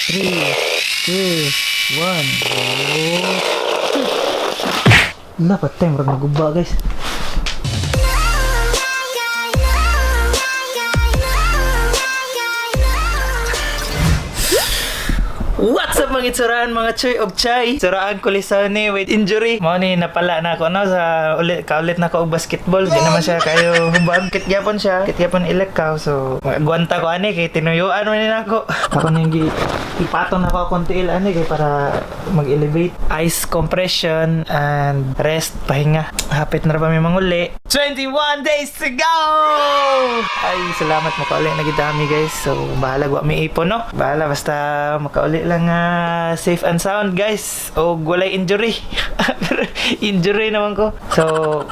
3, 2, 1. Dapat time ron naguba guys. What's up mga itsurahan mga choy og chay? Itsuraan ko lisani with injury. Mo ni napala na ako no sa kaulit na ko og basketball. Di naman siya kayo hubag. Kit gyapon siya. Kit gyapon ilekaw. So guwanta ko ani kay tinuyuan man ni nako. Ako nang ipatong na ko akong tiil ani kay para mag-elevate. Ice compression and rest pahinga. Hapit na ra pa may manguli. 21 days to go! Ay, salamat makauli na gidami guys. So, bahala wa mi ipon no. Bahala basta makauli lang safe and sound guys. O walay injury. Injury naman ko. So,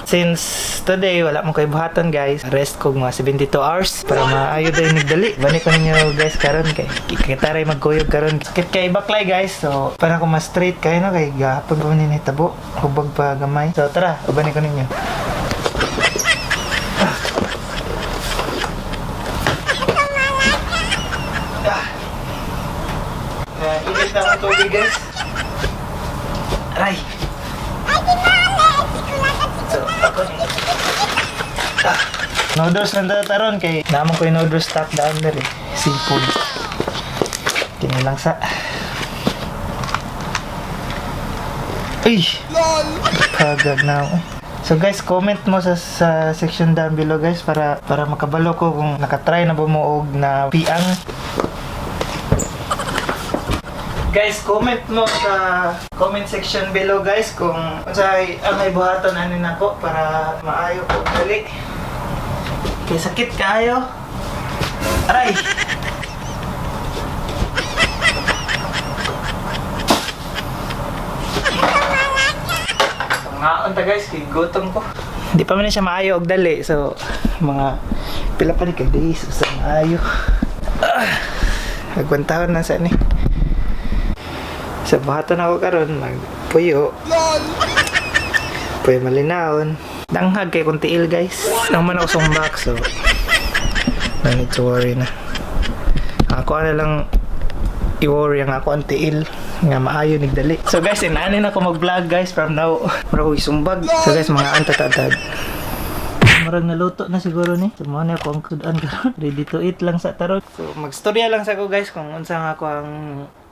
since today wala mo kay buhaton guys, rest ko mga 72 hours para maayo din nigdali. Bani ko ninyo guys karon kay kitaray magkuyog karon. Kit kay baklay guys. So, para ko mas straight kay no kay gahapon pa man ni tabo. Hubag pa gamay. So, tara, ubani ko ninyo. Init na ang tubig guys. Aray. So, ako noodles lang taron kay naman ko yung noodles stock down there eh. Seafood. Kinilang sa. Ay! Kagag na ako. So guys, comment mo sa section down below guys para makabalo ko kung nakatry na bumuog na piang. Guys, comment mo sa comment section below guys kung sa angay buhaton ani nako para maayo ko dali. Kay sakit kaayo. Aray. Ngaon ta guys, kay gutom ko. Hindi pa man siya maayo og dali. So mga pila pa ni kay days sa maayo. Nagkwantahon na sa ni. Sa buhatan ako karon magpuyo. Puyo malinawon. Danghag kay kung tiil guys. Nang man ako sumbak so no need to worry na. Ako na lang i-worry ang ako ang tiil nga maayo nigdali. So guys, inanin ako mag-vlog guys from now. Mura ko isumbag. So guys, mga antatadad. Marag naluto na siguro ni. So mo na ako ang kudan karon. Ready to eat lang sa tarot. So magstorya lang sa ko guys kung unsa nga ako ang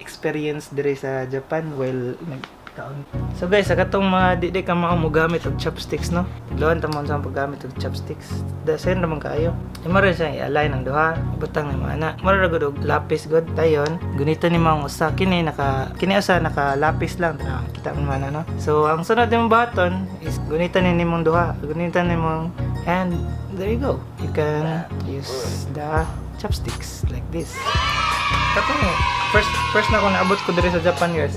experience dire sa Japan while nagkaon. So guys, sa katong mga di ka magamit og chopsticks no. Loan ta mo sa paggamit og chopsticks. Dasen naman kayo. Mara siya i-align ang duha. Butang ni mana. Mara gud og lapis gud tayon. Gunito ni mga usa kini usa naka lapis lang ta. Kita mo man no. So ang sunod nimong button is gunitan ni nimong duha. Gunitan nimong and there you go. You can use the chopsticks like this. Katong first na ko naabot ko dire sa Japan guys.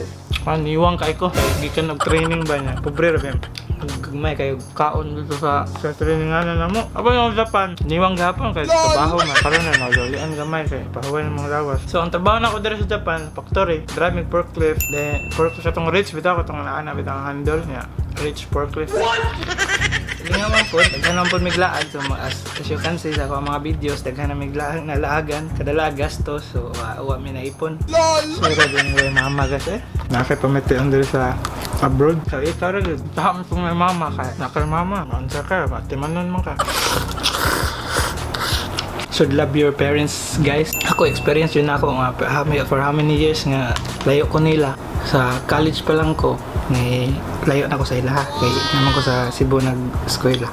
Niwang kay ko. Gikan og training ba niya. Pobre ra gyud. Gagmay kayo kaon dito sa trainingan na mo. Aba yung Japan, niwang gapon kay trabaho na karon na nagulian gamay kay pahuway ng mga lawas. So ang trabaho na ko dire sa Japan, factory, driving forklift, then forklift sa tong reach bitaw ko tong naana bitang handle niya. Reach forklift. Hindi nga man po, daghan naman po miglaan. So as you can see sa mga videos, daghan na miglaan na laagan. Kadala gastos, so uwa mi na ipon. So din way mama kasi. Nakipamiti ang dito sa abroad. So ito rin, tahap mo may mama ka. Nakal mama, maunsa ka, matimanon man ka. Should love your parents guys. Ako experience yun ako nga for how many years nga layo ko nila. Sa college pa lang ko, may layo na ko sa ila. Kaya naman ko sa Cebu nag-eskwela.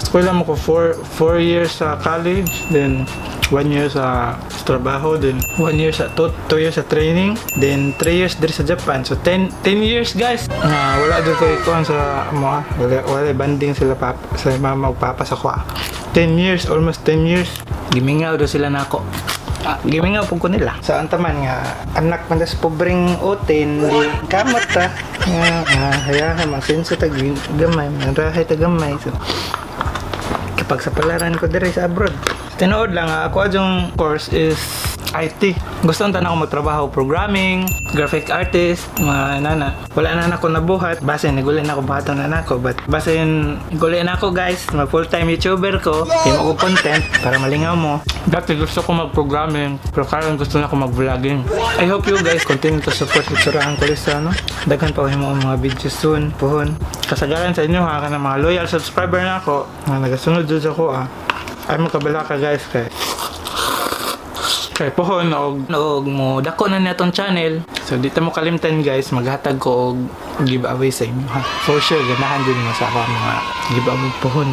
Eskwela mo ko 4 years sa college, then 1 year sa trabaho, then 1 year sa 2 years sa training, then 3 years dire sa Japan. So 10 years guys. Wala doon ko ikuan sa mga wala banding sila sa mama o papa sa kwa. 10 years, almost 10 years. Gimingaw do sila nako. Gimingaw po ko nila. So ang taman nga anak man sa pobreng oten, di kamot ta. Hayahan masenso ta gamay, rahay ta gamay. So kapag sa palaran ko dire sa abroad, tinuod lang ako adjong course is IT. Gusto na ako magtrabaho programming, graphic artist, mga nana. Wala na ako nabuhat. Base naguli na ako bata na nako. But base naguli na ako guys, mag full-time YouTuber ko. Kaya ako content para malingaw mo. Dati gusto ko mag-programming, pero karon gusto na ako mag-vlogging. I hope you guys continue to support Itsuraan Kulista, no? Daghan pa ko yung mga videos soon, puhon. Kasagaran sa inyo ha, ka na mga loyal subscriber na ako, na nagasunod dun sa ko ay magkabala ka guys kay pohon og mo dako na natong channel. So dito mo kalimtan guys, maghatag ko og giveaway sa inyo ha. For sure ganahan din mo sa ako mga giveaway pohon.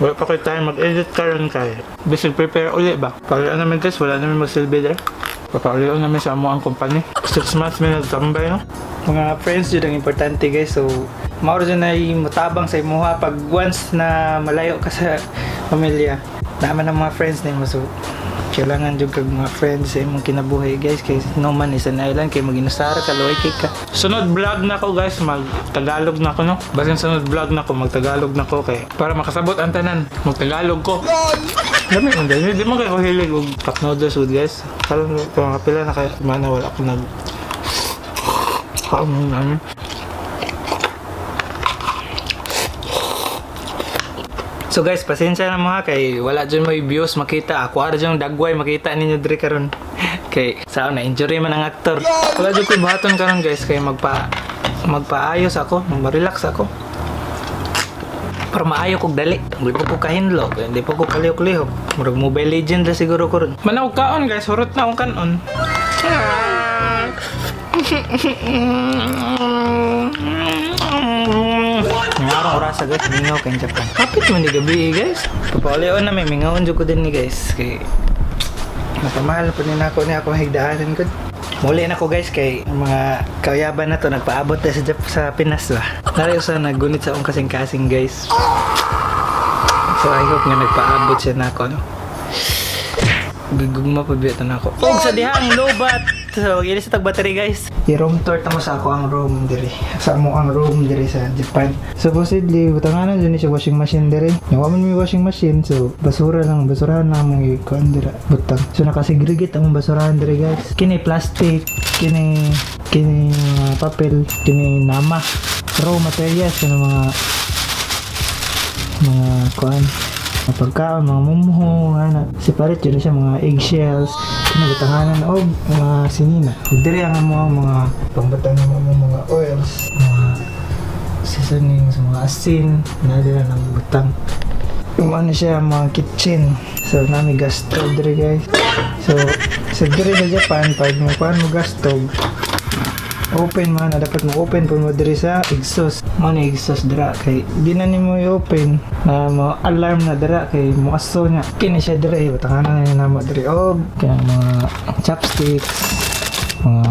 Wala pa kayo tayo mag-edit karon kay bisig prepare uli ba. Para naman guys, wala naman magsilbi there. Papaulion namin sa amo ang company. 6 months may nagtambay, no? Mga friends yun ang importante guys. So mauro dyan ay mutabang sa imuha pag once na malayo ka sa pamilya. Naman ang mga friends na mo. So kailangan dyan kag mga friends sa imong kinabuhay guys. Kaya no man is an island. Kaya mag-inusara ka, loy ka. Sunod vlog na ko guys, mag-Tagalog na ko, no? Basin sunod vlog na ko, mag-Tagalog na ko. Kaya para makasabot ang tanan, mag-Tagalog ko. Dami mo dahil, hindi mo kayo hilig og cup noodles food guys. Kalang mga pila na kaya mana wala ako nag So guys, pasensya na mo ha kay wala dyan mo views makita. Ako ara dyan dagway makita ninyo diri karon. Kay sao na injury man ang aktor. Wala dyan ko baton karon guys kay magpaayos ako, mag-relax ako. Para maayo kog dali. Hindi po ko kahinlo, hindi po ko kalihok-lihok. Murag Mobile Legend na siguro ko ron. Manaw kaon guys, hurot na akong kanon. Ngayong orasa guys, mingaw kayo Japan. Kapit man di gabi guys. Papaulion na may mingawon dyan ko din ni guys. Kay napamahal po din ako niya akong higdaanan ko. Muli na ko guys kay mga kayaban na to nagpaabot na sa Pinas ba. Narayo sa naggunit sa akong kasing-kasing guys. So I hope nga nagpaabot siya na ako, no? Gugma pa biyata na ako. Og sa dihang lobat. So ilis sa tag battery guys. I-room tour tamo sa ako ang room diri. Sa mo ang room diri sa Japan. Supposedly butanganan dyan siya washing machine diri. Nawa man may washing machine so basurahan lang mong ikuan dira butang. So nakasegregate ang basurahan diri guys. Kini plastic, kini papel, kini nama, raw materials ng mga kuan. Pagkaon, mga mumho, separate yun siya, mga eggshells, kinabutanganan o mga sinina. Diri ang mga pambatang mga oils, mga seasonings, mga asin, nadira ng butang. Yung ano siya, mga kitchen. So, nami gas stove diri guys. So, sa diri sa Japan, pag makuhaan mo gas stove, open man, dapat mo open po mo diri sa exhaust. Ano exhaust dira kay di na nimo i-open na mo alarm na dira kay mo aso nya kini siya diri batanganan na namo diri og kaya mga chopsticks mga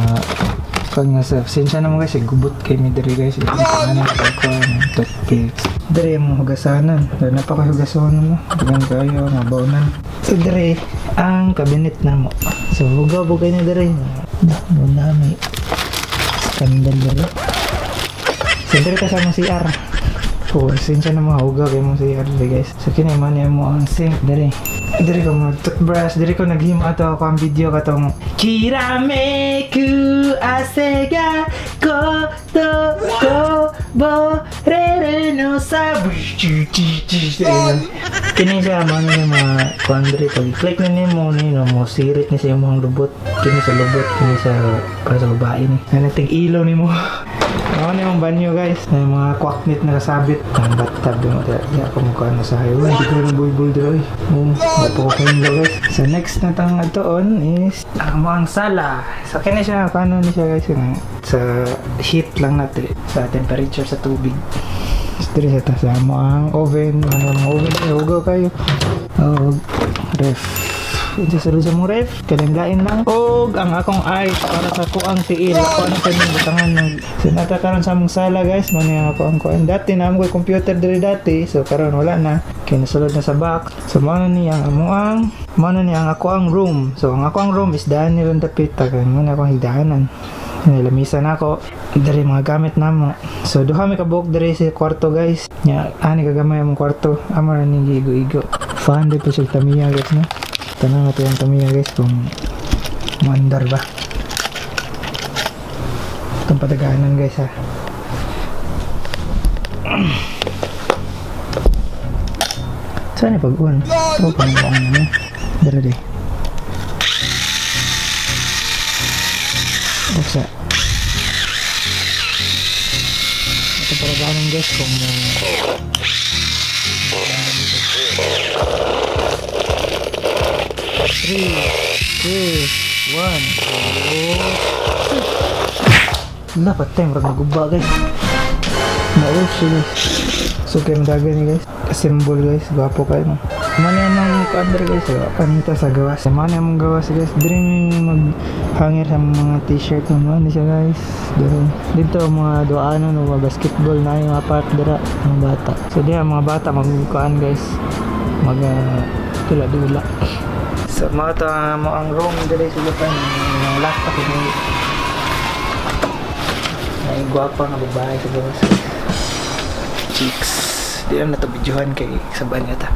kanya sa sinsya na mo guys gubot kay mi diri guys batanganan ko toothpicks diri mo hugasanan na pa ko hugasonon mo dagan kayo nga bawnan so diri ang cabinet na mo so hugaw-bugay ni diri mo nami skandal diri. Siyempre ka sa mong CR. So, sinsya na mga hugaw kayo mong CR diri guys. So, kinaiman niya mo ang sink diri. Diri ko mag-toothbrush. Diri ko naghim ato ako ang video katong Kirameku asega koto kobo rere no sabu. Kini siya mo na mga kuandri. Pag-click na niyo mo sirit ni sa imong lubot. Kini sa lubot. Kini sa para sa babae ni. Nating ilaw ni mo. Ako na yung banyo guys. May mga kwaknit na kasabit. Ang bathtub yung kaya ako mukha na sa highway. Hindi ko na bulbul dito eh. Bato ko kayo nila guys. So next na tang atoon is ang sala. So kaya siya, paano na siya guys. Sa heat lang natin. Sa temperature sa tubig. So dito siya sa mo ang oven. Ang oven. Hugaw kayo. Ref. Ito sa mong ref, kalanggain lang. Og ang akong ice para sa kuang tiil. Ako ano pa yung butangan ng sinatakaroon sa mong sala guys. Muna ako ang kuan. Dati na ko computer diri dati. So karon wala na. Kaya nasulod na sa box. So muna niya ang ako ang room. So ang ako ang room is daan nilang dapita. Kaya muna akong higdaanan. Nilamisan ako. Dari mga gamit na mo. So duha may kabuok dari sa kwarto guys. Ani kagamay ang kwarto. Amara ning igo-igo. Fan di po siya tamiya guys no. Tanang natin yung tamiya guys kung Mandar ba? Itong pataganan guys ha. Saan yung pag-uwan? Ito pang bang naman. Dara di. Buksa. Ito pataganan guys kung 3, 2, 1. Dapat time rag naguba guys. Naos guys. So kayo madaga ni guys. Assemble guys. Gwapo kayo no. Mana namang kaandar guys. Panita sa gawas. Mana namang gawas guys. Diri mag-hanger sa mga t-shirt naman. Ano siya guys. Dito mga doano no. Mga basketball na yung part dira. Mga bata. So diyan mga bata magkukaan guys. Tula-dula. So mga ito ang room dali sulutan ng laptop ini. Ay guwapa nga babae sa gawas. Chicks. Di na ito videohan kay sabahan niya ta.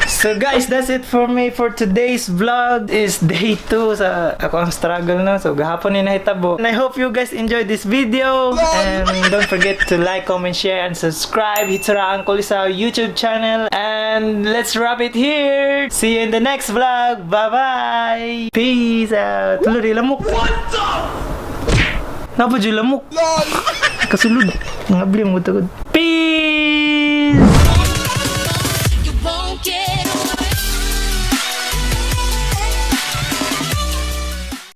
So guys, that's it for me for today's vlog. Is day 2 sa ako ang struggle na. So gahapon ni nahitabo. And I hope you guys enjoyed this video. And don't forget to like, comment, share, and subscribe. Hit sa Uncle sa YouTube channel. And let's wrap it here. See you in the next vlog. Bye-bye. Peace out. Tuloy lamok. Napa dyan lamok? Kasulod. Ngabli mo tagod.